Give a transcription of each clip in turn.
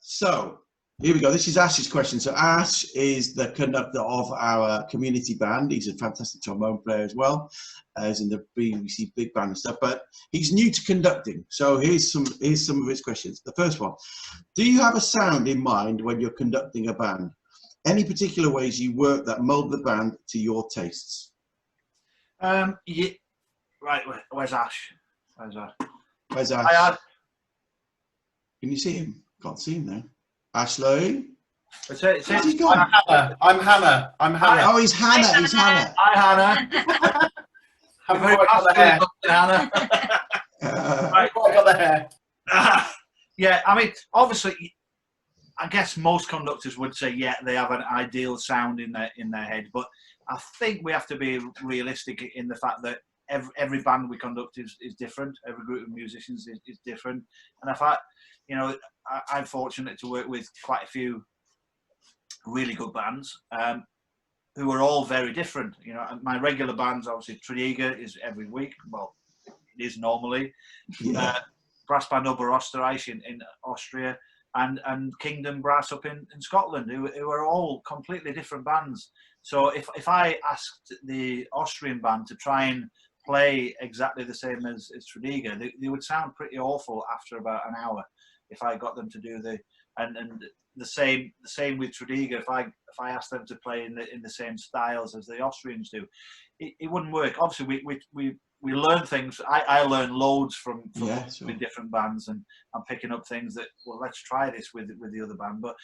So here we go. This is Ash's question. So Ash is the conductor of our community band. He's a fantastic trombone player as well. He's in the BBC big band and stuff, but he's new to conducting. So here's some of his questions. The first one: do you have a sound in mind when you're conducting a band? Any particular ways you work that mold the band to your tastes? Yeah. Right. Where's Ash? Where's Ash? Can you see him? Can't see him now. Ashley? Where's he gone? I'm Hannah. Oh, he's Hannah. He's Hannah. Hi, Hannah. Haven't quite got the hair. Hannah. Right, quite got the hair. Yeah, I mean, obviously, I guess most conductors would say, yeah, they have an ideal sound in their head, but I think we have to be realistic in the fact that every band we conduct is different. Every group of musicians is different, and I'm fortunate to work with quite a few really good bands who are all very different. You know, my regular bands, obviously, Tredegar is every week. Well, it is normally. Yeah. Brass band Oberösterreich in Austria, and Kingdom Brass up in Scotland, who are all completely different bands. So if I asked the Austrian band to try and play exactly the same as Tredegar, they would sound pretty awful after about an hour. If I got them to do the same with Tredegar, if I asked them to play in the same styles as the Austrians do, it wouldn't work. Obviously, we learn things. I learn loads from with different bands, and I'm picking up things that, well, let's try this with the other band. But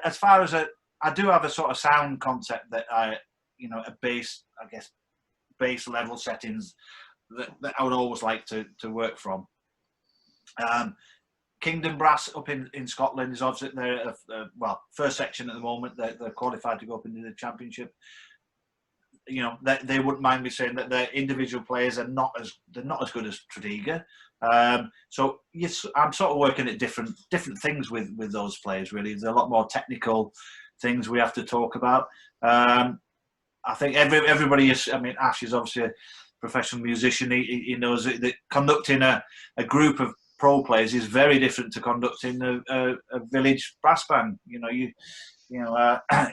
as far as I do have a sort of sound concept that a bass level settings that I would always like to work from. Kingdom Brass up in Scotland is obviously they're first section at the moment. They're qualified to go up into the championship. You know, they wouldn't mind me saying that their individual players are not as good as Tredegar. So yes, I'm sort of working at different things with those players. Really, there's a lot more technical things we have to talk about. I think everybody is. I mean, Ash is obviously a professional musician. He knows that conducting a group of pro players is very different to conducting a village brass band.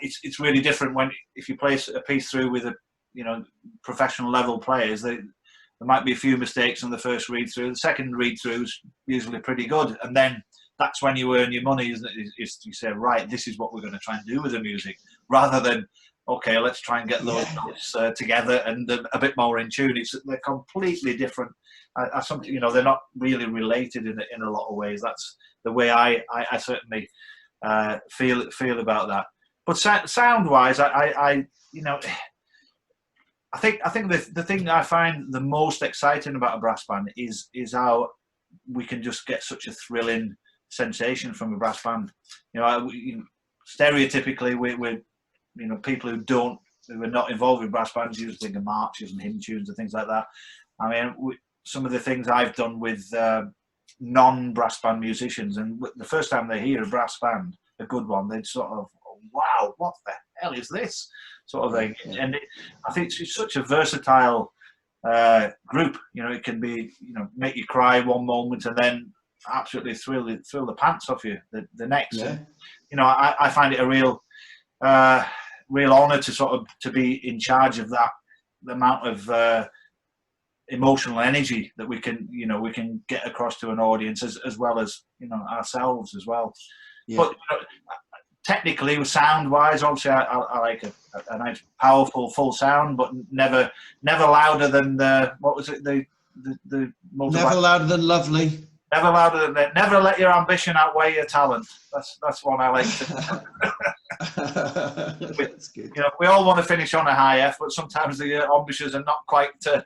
It's really different if you play a piece through with professional level players. There might be a few mistakes on the first read through. The second read through is usually pretty good, and then that's when you earn your money, isn't it? You say, right, this is what we're going to try and do with the music, rather than, okay, let's try and get those notes together and a bit more in tune. They're completely different. They're not really related in a lot of ways. That's the way I certainly feel about that. But sound wise, I think the thing I find the most exciting about a brass band is how we can just get such a thrilling sensation from a brass band. Stereotypically, we're people who are not involved with brass bands usually think of marches and hymn tunes and things like that. I mean, some of the things I've done with non-brass band musicians, and the first time they hear a brass band, a good one, they'd sort of, wow, what the hell is this sort of thing? Yeah. And I think it's such a versatile group. It can be, make you cry one moment and then absolutely thrill the pants off you the next. Yeah. And, I find it a real honour to be in charge of that, the amount of emotional energy that we can get across to an audience as well as ourselves as well. Yeah. But technically, sound wise, obviously I like a nice powerful full sound, but never louder than what was it, the never louder than lovely. Never louder than that. Never let your ambition outweigh your talent. That's one I like to. That's good. We all want to finish on a high F, but sometimes the ambitions are not quite up.